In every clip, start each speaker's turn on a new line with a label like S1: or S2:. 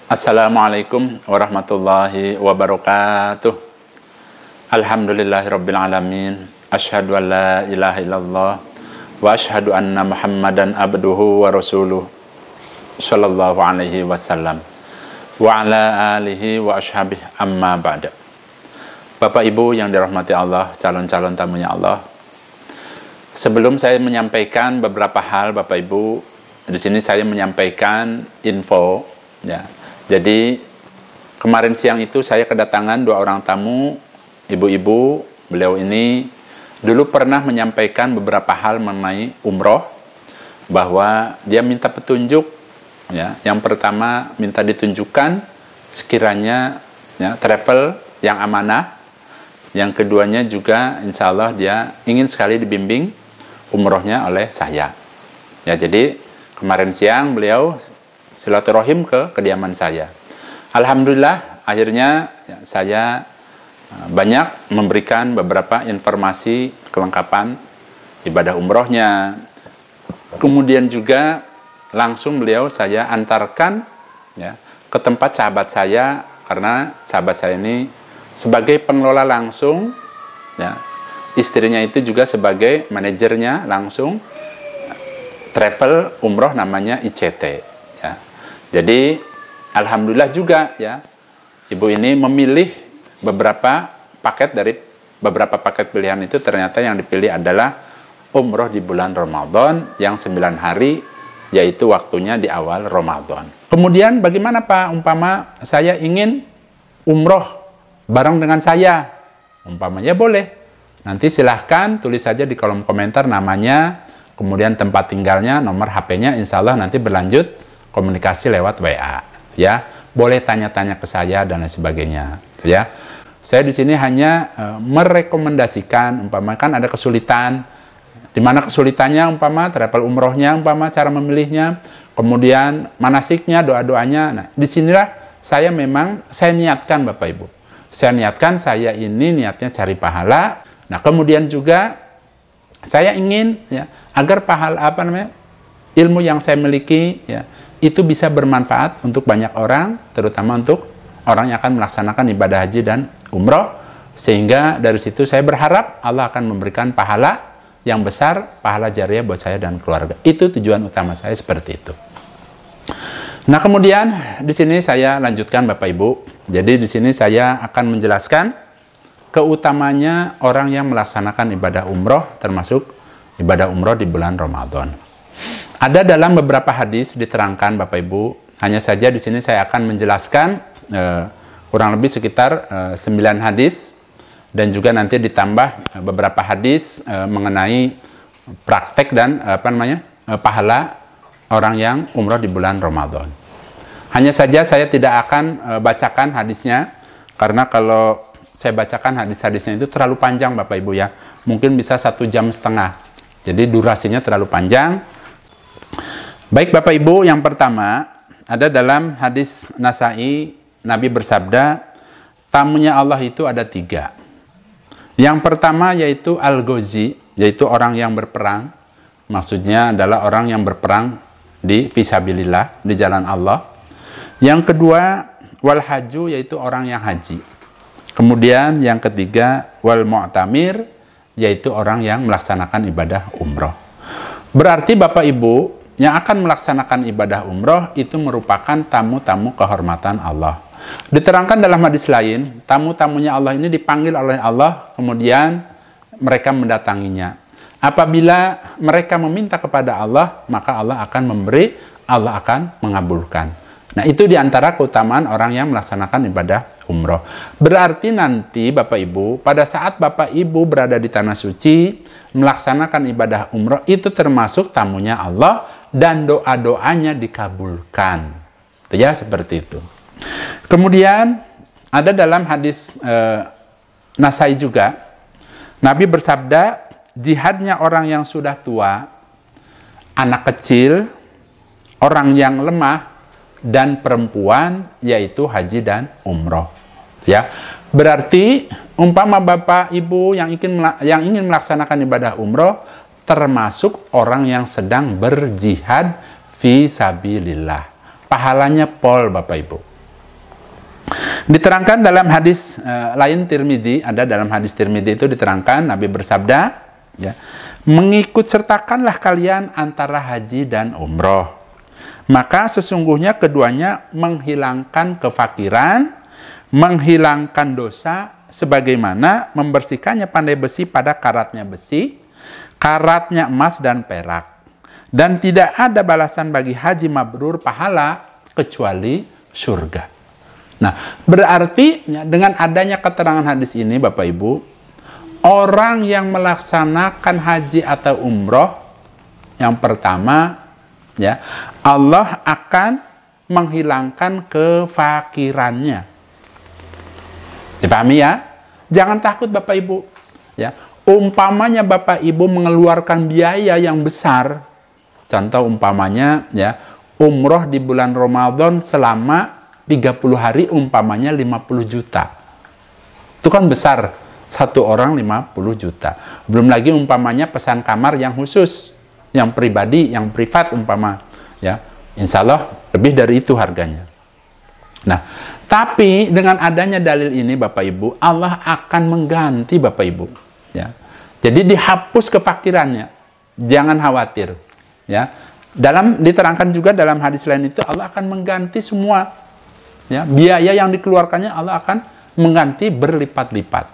S1: Assalamualaikum warahmatullahi wabarakatuh. Alhamdulillahirabbil alamin. Asyhadu an la ilaha illallah wa asyhadu anna Muhammadan abduhu wa rasuluh sallallahu alaihi wasallam wa ala alihi wa ashabihi amma ba'da. Bapak Ibu yang dirahmati Allah, calon-calon tamunya Allah. Sebelum saya menyampaikan beberapa hal, Bapak Ibu, di sini saya menyampaikan info ya. Jadi kemarin siang itu saya kedatangan dua orang tamu, ibu-ibu. Beliau ini dulu pernah menyampaikan beberapa hal mengenai umroh, bahwa dia minta petunjuk ya. Yang pertama minta ditunjukkan sekiranya ya, travel yang amanah. Yang keduanya juga insya Allah dia ingin sekali dibimbing umrohnya oleh saya ya. Jadi kemarin siang beliau silaturahim ke kediaman saya. Alhamdulillah akhirnya ya, saya banyak memberikan beberapa informasi kelengkapan ibadah umrohnya. Kemudian juga langsung beliau saya antarkan ya, ke tempat sahabat saya, karena sahabat saya ini sebagai pengelola langsung ya, istrinya itu juga sebagai manajernya langsung travel umroh namanya ICT. Jadi alhamdulillah juga ya, ibu ini memilih beberapa paket. Dari beberapa paket pilihan itu ternyata yang dipilih adalah umroh di bulan Ramadan yang 9 hari, yaitu waktunya di awal Ramadan. Kemudian bagaimana Pak, umpama saya ingin umroh bareng dengan saya, umpamanya boleh. Nanti silahkan tulis saja di kolom komentar namanya, kemudian tempat tinggalnya, nomor HP-nya, insya Allah nanti berlanjut komunikasi lewat WA ya. Boleh tanya-tanya ke saya dan lain sebagainya ya. Saya di sini hanya merekomendasikan, umpama kan ada kesulitan, di mana kesulitannya umpama travel umrohnya, umpama cara memilihnya, kemudian manasiknya, doa-doanya. Nah, disinilah saya niatkan Bapak Ibu. Saya niatkan, saya ini niatnya cari pahala. Nah, kemudian juga saya ingin ya, agar pahala ilmu yang saya miliki ya, itu bisa bermanfaat untuk banyak orang, terutama untuk orang yang akan melaksanakan ibadah haji dan umroh. Sehingga dari situ saya berharap Allah akan memberikan pahala yang besar, pahala jariah buat saya dan keluarga. Itu tujuan utama saya seperti itu. Nah, kemudian di sini saya lanjutkan Bapak Ibu. Jadi di sini saya akan menjelaskan keutamanya orang yang melaksanakan ibadah umroh, termasuk ibadah umroh di bulan Ramadan. Ada dalam beberapa hadis diterangkan Bapak Ibu. Hanya saja di sini saya akan menjelaskan kurang lebih sekitar 9 hadis, dan juga nanti ditambah beberapa hadis mengenai praktek dan pahala orang yang umroh di bulan Ramadan. Hanya saja saya tidak akan bacakan hadisnya, karena kalau saya bacakan hadis-hadisnya itu terlalu panjang Bapak Ibu ya. Mungkin bisa 1,5 jam. Jadi durasinya terlalu panjang. Baik Bapak Ibu, yang pertama ada dalam hadis Nasai, Nabi bersabda, tamunya Allah itu ada 3. Yang pertama yaitu Al-Ghazi, yaitu orang yang berperang. Maksudnya adalah orang yang berperang di fisabilillah, di jalan Allah. Yang kedua wal haju, yaitu orang yang haji. Kemudian yang ketiga wal mu'tamir, yaitu orang yang melaksanakan ibadah umroh. Berarti Bapak Ibu yang akan melaksanakan ibadah umroh itu merupakan tamu-tamu kehormatan Allah. Diterangkan dalam hadis lain, tamu-tamunya Allah ini dipanggil oleh Allah, kemudian mereka mendatanginya. Apabila mereka meminta kepada Allah, maka Allah akan memberi, Allah akan mengabulkan. Nah, itu diantara keutamaan orang yang melaksanakan ibadah umroh. Berarti nanti Bapak Ibu, pada saat Bapak Ibu berada di Tanah Suci, melaksanakan ibadah umroh, itu termasuk tamunya Allah, dan doa-doanya dikabulkan. Ya, seperti itu. Kemudian ada dalam hadis Nasai juga, Nabi bersabda, jihadnya orang yang sudah tua, anak kecil, orang yang lemah, dan perempuan, yaitu haji dan umroh. Ya, berarti umpama Bapak Ibu yang ingin melaksanakan ibadah umroh, termasuk orang yang sedang berjihad fi sabilillah. Pahalanya pol Bapak Ibu. Diterangkan dalam hadis lain Tirmidzi, ada dalam hadis Tirmidzi itu diterangkan Nabi bersabda, ya, mengikut sertakanlah kalian antara haji dan umroh. Maka sesungguhnya keduanya menghilangkan kefakiran, menghilangkan dosa, sebagaimana membersihkannya pandai besi pada karatnya besi, karatnya emas dan perak. Dan tidak ada balasan bagi haji mabrur pahala kecuali surga. Nah, berarti dengan adanya keterangan hadis ini Bapak Ibu, orang yang melaksanakan haji atau umroh, yang pertama, ya, Allah akan menghilangkan kefakirannya. Dipahami ya? Jangan takut Bapak Ibu. Ya, umpamanya Bapak Ibu mengeluarkan biaya yang besar. Contoh umpamanya ya, umroh di bulan Ramadan selama 30 hari umpamanya 50 juta. Itu kan besar. Satu orang 50 juta. Belum lagi umpamanya pesan kamar yang khusus, yang pribadi, yang privat umpama. Ya, insya Allah lebih dari itu harganya. Nah, tapi dengan adanya dalil ini Bapak Ibu, Allah akan mengganti Bapak Ibu. Ya. Jadi dihapus kefakirannya. Jangan khawatir. Ya. Diterangkan juga dalam hadis lain itu Allah akan mengganti semua. Ya, biaya yang dikeluarkannya Allah akan mengganti berlipat-lipat.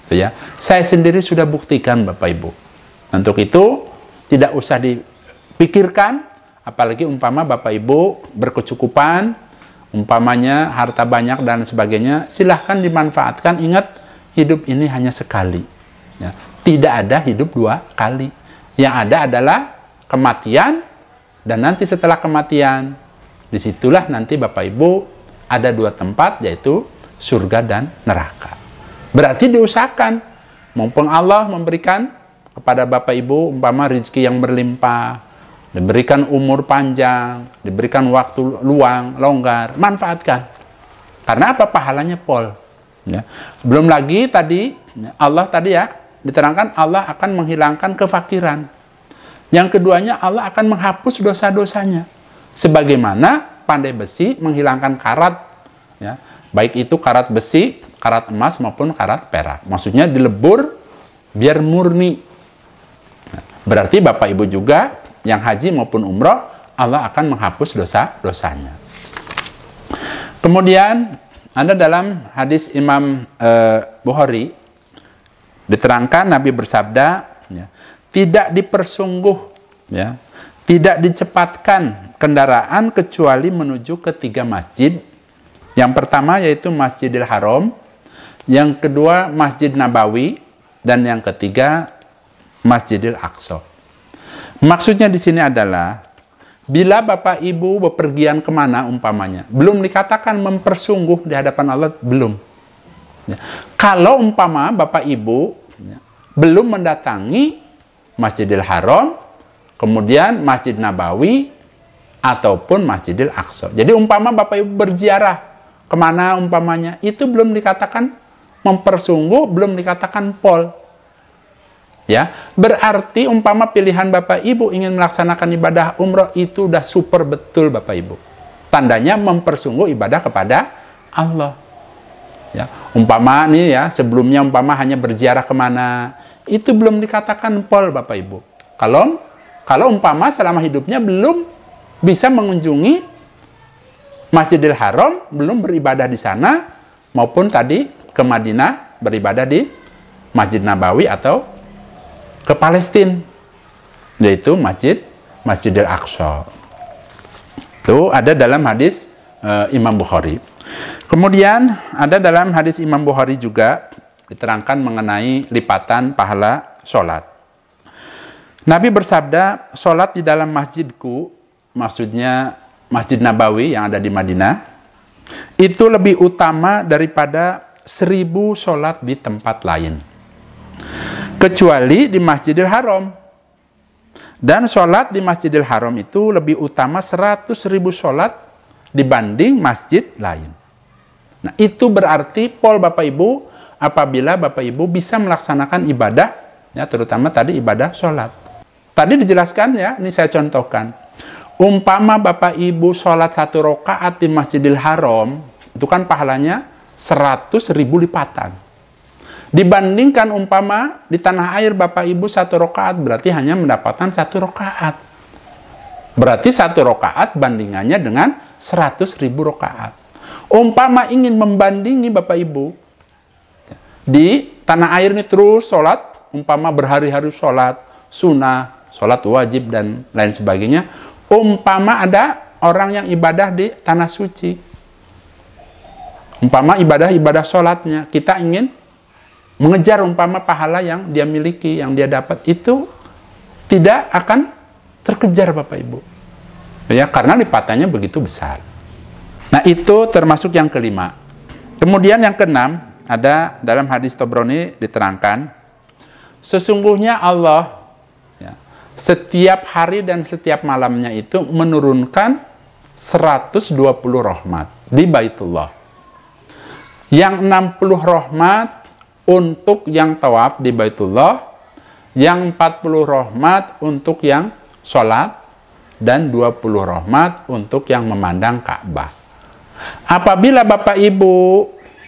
S1: Ya. Saya sendiri sudah buktikan Bapak Ibu. Untuk itu tidak usah dipikirkan, apalagi umpama Bapak Ibu berkecukupan, umpamanya harta banyak dan sebagainya, silahkan dimanfaatkan. Ingat, hidup ini hanya sekali. Ya. Tidak ada hidup dua kali. Yang ada adalah kematian, dan nanti setelah kematian, disitulah nanti Bapak Ibu ada dua tempat, yaitu surga dan neraka. Berarti diusahakan, mumpung Allah memberikan kepada Bapak Ibu umpama rezeki yang berlimpah, diberikan umur panjang, diberikan waktu luang, longgar, manfaatkan. Karena apa? Pahalanya pol. Ya. Belum lagi tadi, Allah tadi ya, diterangkan Allah akan menghilangkan kefakiran. Yang keduanya, Allah akan menghapus dosa-dosanya. Sebagaimana pandai besi menghilangkan karat. Ya. Baik itu karat besi, karat emas maupun karat perak. Maksudnya dilebur biar murni. Nah, berarti Bapak Ibu juga yang haji maupun umroh, Allah akan menghapus dosa-dosanya. Kemudian ada dalam hadis Imam Bukhari diterangkan Nabi bersabda, ya, tidak dipersungguh, ya, tidak dicepatkan kendaraan kecuali menuju ke 3 masjid. Yang pertama yaitu Masjidil Haram, yang kedua Masjid Nabawi, dan yang ketiga Masjidil Aqsa. Maksudnya di sini adalah bila Bapak Ibu bepergian kemana umpamanya, belum dikatakan mempersungguh di hadapan Allah, belum. Ya. Kalau umpama Bapak Ibu ya, belum mendatangi Masjidil Haram, kemudian Masjid Nabawi, ataupun Masjidil Aqsa. Jadi umpama Bapak Ibu berziarah kemana umpamanya, itu belum dikatakan mempersungguh, belum dikatakan pol. Ya, berarti umpama pilihan Bapak Ibu ingin melaksanakan ibadah umroh itu udah super betul Bapak Ibu. Tandanya mempersungguh ibadah kepada Allah. Ya, umpama nih ya, sebelumnya umpama hanya berziarah kemana, itu belum dikatakan pol Bapak Ibu. Kalau umpama selama hidupnya belum bisa mengunjungi Masjidil Haram, belum beribadah di sana, maupun tadi ke Madinah beribadah di Masjid Nabawi atau ke Palestina, yaitu Masjidil Aqsa. Itu ada dalam hadis Imam Bukhari. Kemudian ada dalam hadis Imam Bukhari juga diterangkan mengenai lipatan pahala sholat. Nabi bersabda, sholat di dalam masjidku, maksudnya Masjid Nabawi yang ada di Madinah, itu lebih utama daripada 1000 sholat di tempat lain, kecuali di Masjidil Haram. Dan sholat di Masjidil Haram itu lebih utama 100.000 sholat dibanding masjid lain. Nah, itu berarti pol Bapak Ibu, apabila Bapak Ibu bisa melaksanakan ibadah, ya, terutama tadi ibadah sholat. Tadi dijelaskan ya, ini saya contohkan. Umpama Bapak Ibu sholat 1 rakaat di Masjidil Haram, itu kan pahalanya 100.000 lipatan. Dibandingkan umpama di tanah air Bapak Ibu 1 rakaat, berarti hanya mendapatkan 1 rakaat. Berarti 1 rakaat bandingannya dengan 100.000 rakaat. Umpama ingin membandingi Bapak Ibu, di tanah air ini terus sholat, umpama berhari-hari sholat, sunnah, sholat wajib, dan lain sebagainya. Umpama ada orang yang ibadah di tanah suci. Umpama ibadah sholatnya, kita ingin mengejar umpama pahala yang dia miliki, yang dia dapat, itu tidak akan terkejar Bapak Ibu. Ya, karena lipatannya begitu besar. Nah, itu termasuk yang kelima. Kemudian yang keenam, ada dalam hadis Tabrani diterangkan, sesungguhnya Allah ya, setiap hari dan setiap malamnya itu menurunkan 120 rahmat di Baitullah. Yang 60 rahmat untuk yang tawaf di Baitullah, yang 40 rahmat untuk yang sholat, dan 20 rahmat untuk yang memandang Ka'bah. Apabila Bapak Ibu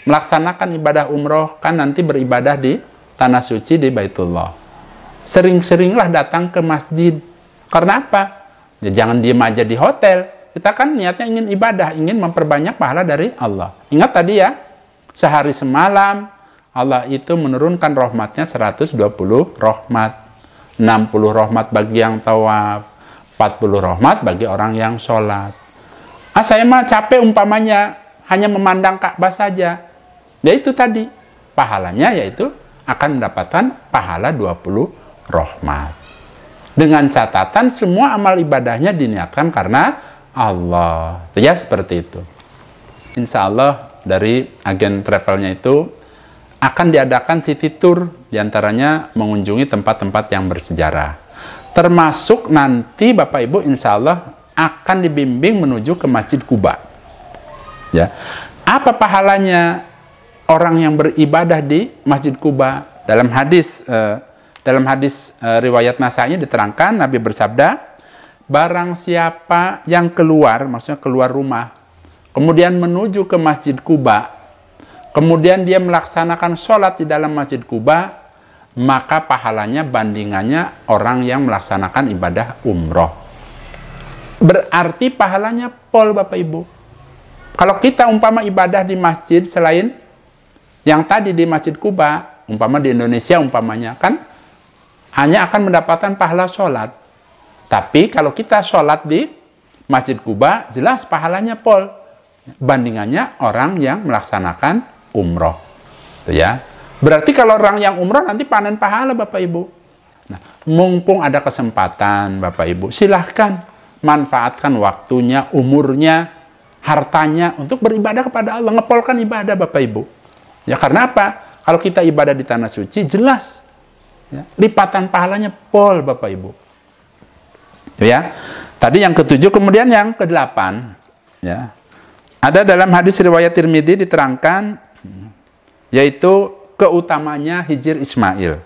S1: melaksanakan ibadah umroh, kan nanti beribadah di tanah suci di Baitullah. Sering-seringlah datang ke masjid. Karena apa? Ya, jangan diem aja di hotel. Kita kan niatnya ingin ibadah, ingin memperbanyak pahala dari Allah. Ingat tadi ya, sehari semalam Allah itu menurunkan rahmatnya 120 rahmat. 60 rahmat bagi yang tawaf, 40 rahmat bagi orang yang sholat. Saya mah capek umpamanya hanya memandang Ka'bah saja. Ya itu tadi, pahalanya yaitu akan mendapatkan pahala 20 rahmat. Dengan catatan semua amal ibadahnya diniatkan karena Allah. Ya seperti itu. Insya Allah dari agen travelnya itu akan diadakan city tour, diantaranya mengunjungi tempat-tempat yang bersejarah. Termasuk nanti Bapak Ibu insya Allah akan dibimbing menuju ke Masjid Quba. Ya, apa pahalanya orang yang beribadah di Masjid Quba? Dalam hadis riwayat Nasai diterangkan, Nabi bersabda, barang siapa yang keluar, maksudnya keluar rumah, kemudian menuju ke Masjid Quba, kemudian dia melaksanakan sholat di dalam Masjid Quba, maka pahalanya bandingannya orang yang melaksanakan ibadah umroh. Berarti pahalanya pol Bapak Ibu. Kalau kita umpama ibadah di masjid selain yang tadi di Masjid Quba, umpama di Indonesia umpamanya, kan hanya akan mendapatkan pahala sholat. Tapi kalau kita sholat di Masjid Quba, jelas pahalanya pol. Bandingannya orang yang melaksanakan umroh. Itu ya. Berarti kalau orang yang umroh nanti panen pahala Bapak Ibu. Nah, mumpung ada kesempatan Bapak Ibu, silahkan manfaatkan waktunya, umurnya, hartanya untuk beribadah kepada Allah, ngepolkan ibadah Bapak Ibu. Ya karena apa? Kalau kita ibadah di tanah suci, jelas ya, lipatan pahalanya pol Bapak Ibu. Ya, tadi yang ketujuh, kemudian yang kedelapan, ya, ada dalam hadis riwayat Tirmidzi diterangkan, yaitu keutamanya hijir Ismail.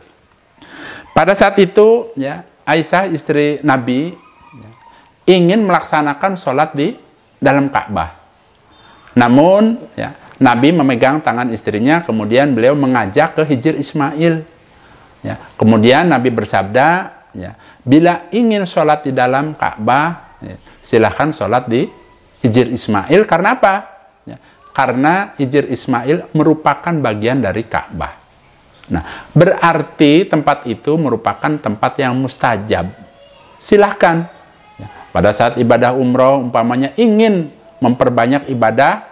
S1: Pada saat itu, ya, Aisyah istri Nabi ya, ingin melaksanakan sholat di dalam Ka'bah. Namun, ya, Nabi memegang tangan istrinya, kemudian beliau mengajak ke hijir Ismail. Ya, kemudian Nabi bersabda, ya, bila ingin sholat di dalam Ka'bah, ya, silahkan sholat di hijir Ismail. Karena apa? Ya, karena hijir Ismail merupakan bagian dari Ka'bah. Nah, berarti tempat itu merupakan tempat yang mustajab. Silahkan. Ya, pada saat ibadah umroh, umpamanya ingin memperbanyak ibadah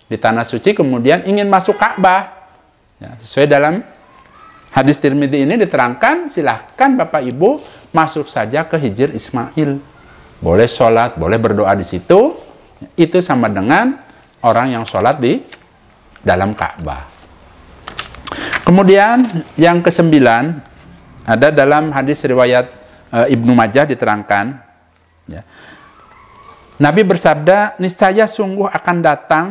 S1: di tanah suci, kemudian ingin masuk Ka'bah. Ya, sesuai dalam hadis Tirmidzi ini diterangkan, silahkan Bapak Ibu masuk saja ke hijir Ismail. Boleh sholat, boleh berdoa di situ. Itu sama dengan orang yang sholat di dalam Ka'bah. Kemudian yang kesembilan, ada dalam hadis riwayat Ibnu Majah diterangkan, ya, Nabi bersabda, niscaya sungguh akan datang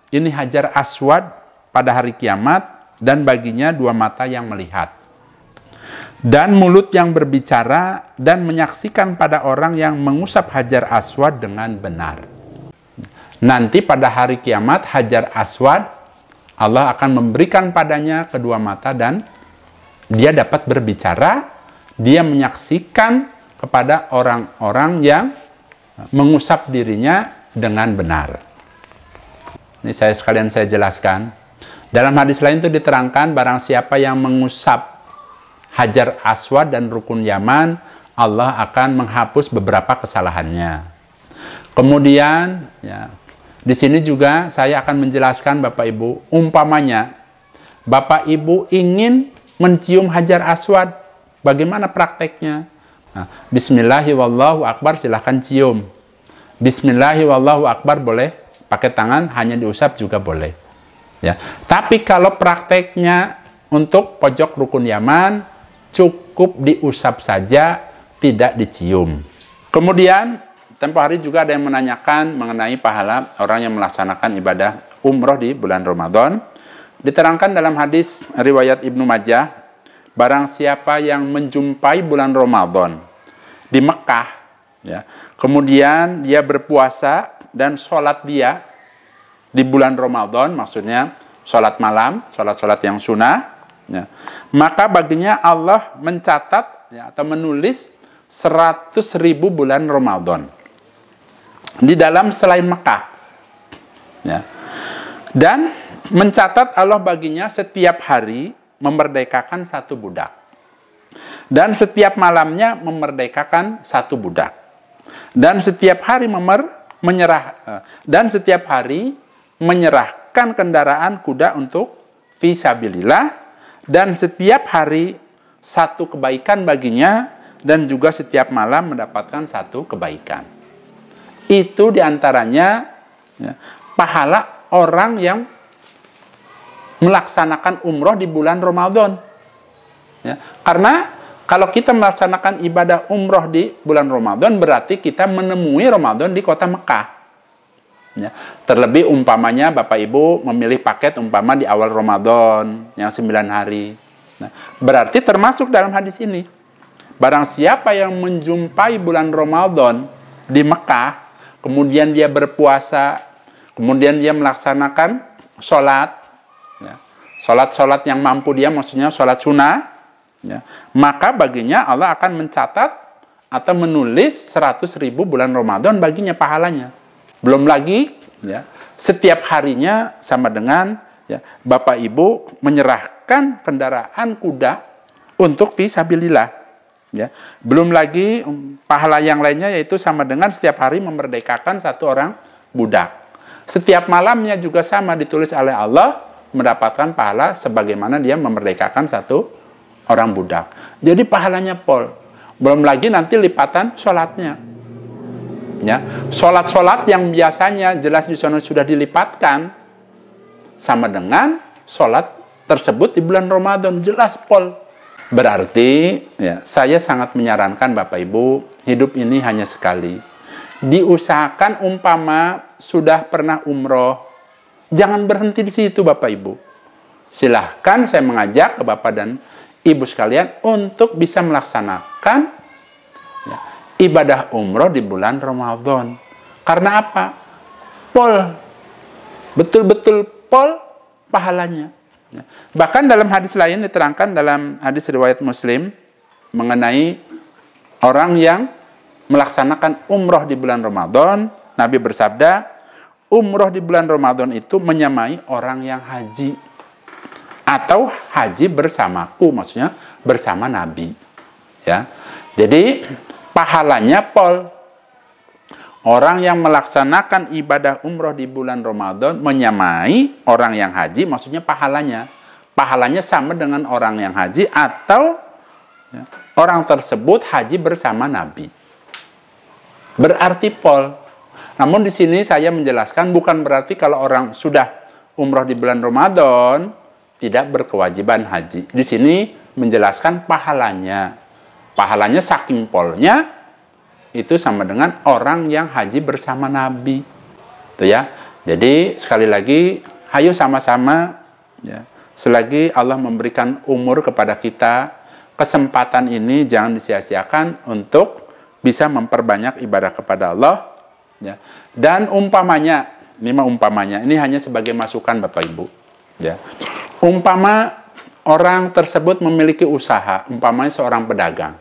S1: ini Hajar Aswad pada hari kiamat, dan baginya dua mata yang melihat, dan mulut yang berbicara, dan menyaksikan pada orang yang mengusap Hajar Aswad dengan benar. Nanti pada hari kiamat Hajar Aswad Allah akan memberikan padanya kedua mata dan dia dapat berbicara, dia menyaksikan kepada orang-orang yang mengusap dirinya dengan benar. Ini sekalian saya jelaskan. Dalam hadis lain itu diterangkan, barang siapa yang mengusap Hajar Aswad dan Rukun Yaman, Allah akan menghapus beberapa kesalahannya. Kemudian, ya, di sini juga saya akan menjelaskan Bapak Ibu, umpamanya Bapak Ibu ingin mencium Hajar Aswad, bagaimana prakteknya? Nah, Bismillahirrahmanirrahim, silahkan cium. Bismillahirrahmanirrahim boleh, pakai tangan, hanya diusap juga boleh. Ya. Tapi kalau prakteknya untuk pojok Rukun Yaman, cukup diusap saja, tidak dicium. Kemudian, tempo hari juga ada yang menanyakan mengenai pahala orang yang melaksanakan ibadah umroh di bulan Ramadan. Diterangkan dalam hadis riwayat Ibnu Majah, barang siapa yang menjumpai bulan Ramadan di Mekah, ya, kemudian dia berpuasa dan sholat dia di bulan Ramadan, maksudnya sholat malam, sholat yang sunnah, ya, maka baginya Allah mencatat, ya, atau menulis 100.000 bulan Ramadan di dalam selain Mekah, ya. Dan mencatat Allah baginya setiap hari memerdekakan 1 budak, dan setiap malamnya memerdekakan 1 budak, dan setiap hari menyerahkan kendaraan kuda untuk fisabilillah, dan setiap hari 1 kebaikan baginya, dan juga setiap malam mendapatkan 1 kebaikan. Itu diantaranya, ya, pahala orang yang melaksanakan umroh di bulan Ramadan. Ya, karena kalau kita melaksanakan ibadah umroh di bulan Ramadan, berarti kita menemui Ramadan di kota Mekah. Ya, terlebih umpamanya Bapak Ibu memilih paket umpama di awal Ramadan yang 9 hari. Nah, berarti termasuk dalam hadis ini. Barang siapa yang menjumpai bulan Ramadan di Mekah, kemudian dia berpuasa, kemudian dia melaksanakan sholat, ya, sholat yang mampu dia, maksudnya sholat sunnah, ya, maka baginya Allah akan mencatat atau menulis 100.000 bulan Ramadan baginya pahalanya. Belum lagi, ya, setiap harinya sama dengan, ya, Bapak Ibu menyerahkan kendaraan kuda untuk fisabilillah. Ya, belum lagi pahala yang lainnya, yaitu sama dengan setiap hari memerdekakan 1 orang budak. Setiap malamnya juga sama ditulis oleh Allah mendapatkan pahala sebagaimana dia memerdekakan 1 orang budak. Jadi pahalanya pol. Belum lagi nanti lipatan sholatnya. Ya, sholat yang biasanya jelas di sana sudah dilipatkan sama dengan sholat tersebut di bulan Ramadan, jelas pol. Berarti, ya, saya sangat menyarankan Bapak Ibu, hidup ini hanya sekali. Diusahakan umpama sudah pernah umroh, jangan berhenti di situ Bapak Ibu. Silahkan saya mengajak ke Bapak dan Ibu sekalian untuk bisa melaksanakan, ya, ibadah umroh di bulan Ramadan. Karena apa? Pol. Betul-betul pol pahalanya. Bahkan dalam hadis lain diterangkan dalam hadis riwayat Muslim mengenai orang yang melaksanakan umroh di bulan Ramadan. Nabi bersabda, umroh di bulan Ramadan itu menyamai orang yang haji atau haji bersamaku, maksudnya bersama Nabi. Ya, jadi pahalanya pol. Orang yang melaksanakan ibadah umroh di bulan Ramadan menyamai orang yang haji, maksudnya pahalanya. Pahalanya sama dengan orang yang haji atau, ya, orang tersebut haji bersama Nabi. Berarti pol. Namun di sini saya menjelaskan bukan berarti kalau orang sudah umroh di bulan Ramadan tidak berkewajiban haji. Di sini menjelaskan pahalanya. Pahalanya saking polnya itu sama dengan orang yang haji bersama Nabi. Itu ya. Jadi sekali lagi, hayo sama-sama, ya, selagi Allah memberikan umur kepada kita, kesempatan ini jangan disia-siakan untuk bisa memperbanyak ibadah kepada Allah, ya. Dan umpamanya, ini hanya sebagai masukan Bapak Ibu. Ya. Umpama orang tersebut memiliki usaha, umpamanya seorang pedagang.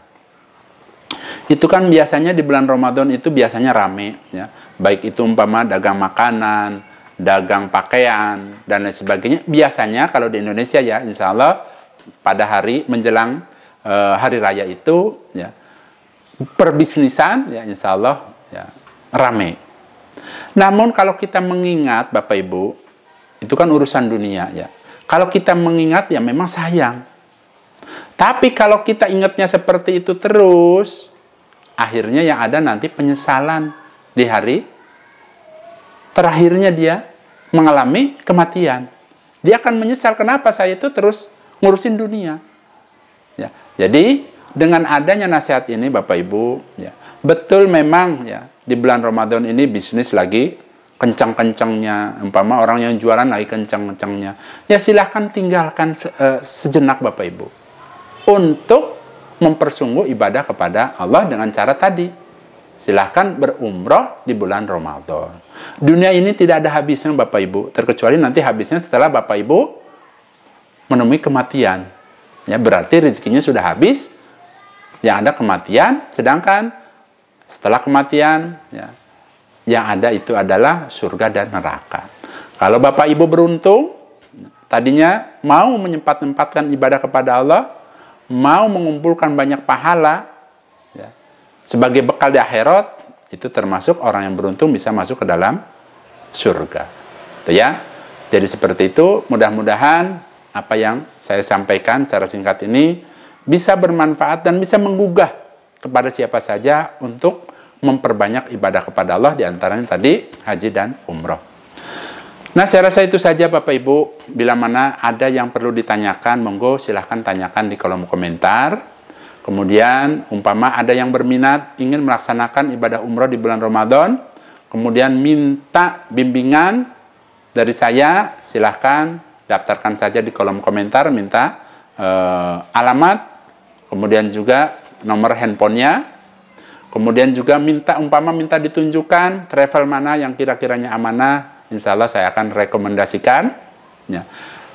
S1: Itu kan biasanya di bulan Ramadan itu biasanya rame, ya. Baik itu umpama dagang makanan, dagang pakaian, dan lain sebagainya. Biasanya kalau di Indonesia ya, insya Allah pada hari menjelang hari raya itu, ya, perbisnisan, ya insya Allah ya, rame. Namun kalau kita mengingat, Bapak Ibu, itu kan urusan dunia ya. Kalau kita mengingat ya memang sayang. Tapi kalau kita ingatnya seperti itu terus, akhirnya yang ada nanti penyesalan di hari terakhirnya dia mengalami kematian. Dia akan menyesal, kenapa saya itu terus ngurusin dunia. Ya. Jadi dengan adanya nasihat ini Bapak Ibu, ya, betul memang ya di bulan Ramadan ini bisnis lagi kencang-kencangnya, umpama orang yang jualan lagi kencang-kencangnya. Ya silahkan tinggalkan sejenak Bapak Ibu untuk mempersungguh ibadah kepada Allah dengan cara tadi. Silahkan berumrah di bulan Ramadan. Dunia ini tidak ada habisnya Bapak Ibu, terkecuali nanti habisnya setelah Bapak Ibu menemui kematian. Ya, berarti rezekinya sudah habis, yang ada kematian, sedangkan setelah kematian, ya, yang ada itu adalah surga dan neraka. Kalau Bapak Ibu beruntung, tadinya mau menyempat-nyempatkan ibadah kepada Allah, mau mengumpulkan banyak pahala, ya, sebagai bekal di akhirat, itu termasuk orang yang beruntung bisa masuk ke dalam surga. Itu ya. Jadi seperti itu, mudah-mudahan apa yang saya sampaikan secara singkat ini bisa bermanfaat dan bisa menggugah kepada siapa saja untuk memperbanyak ibadah kepada Allah, diantaranya tadi haji dan umroh. Nah, saya rasa itu saja Bapak Ibu. Bila mana ada yang perlu ditanyakan, monggo silahkan tanyakan di kolom komentar. Kemudian, umpama ada yang berminat ingin melaksanakan ibadah umroh di bulan Ramadan, kemudian minta bimbingan dari saya, silahkan daftarkan saja di kolom komentar, minta alamat, kemudian juga nomor handphonenya, kemudian juga minta ditunjukkan travel mana yang kira-kiranya amanah, insya Allah saya akan rekomendasikan. Ya.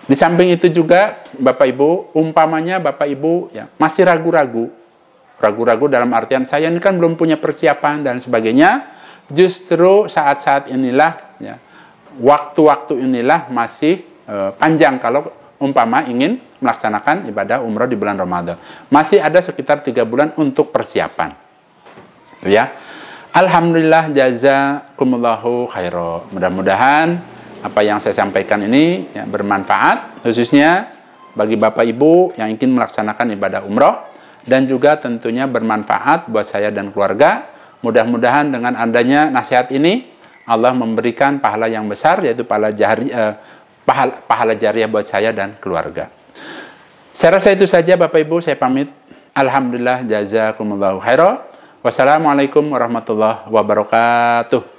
S1: Di samping itu juga Bapak Ibu, umpamanya Bapak Ibu ya, masih ragu-ragu dalam artian saya ini kan belum punya persiapan dan sebagainya, justru saat-saat inilah, ya, waktu-waktu inilah masih panjang kalau umpama ingin melaksanakan ibadah umroh di bulan Ramadan. Masih ada sekitar 3 bulan untuk persiapan. Itu ya. Alhamdulillah, jazakumullahu khairan. Mudah-mudahan apa yang saya sampaikan ini ya, bermanfaat, khususnya bagi Bapak Ibu yang ingin melaksanakan ibadah umroh, dan juga tentunya bermanfaat buat saya dan keluarga. Mudah-mudahan dengan adanya nasihat ini, Allah memberikan pahala yang besar, yaitu pahala jariah buat saya dan keluarga. Saya rasa itu saja Bapak Ibu, saya pamit. Alhamdulillah, jazakumullahu khairan. Wassalamualaikum warahmatullahi wabarakatuh.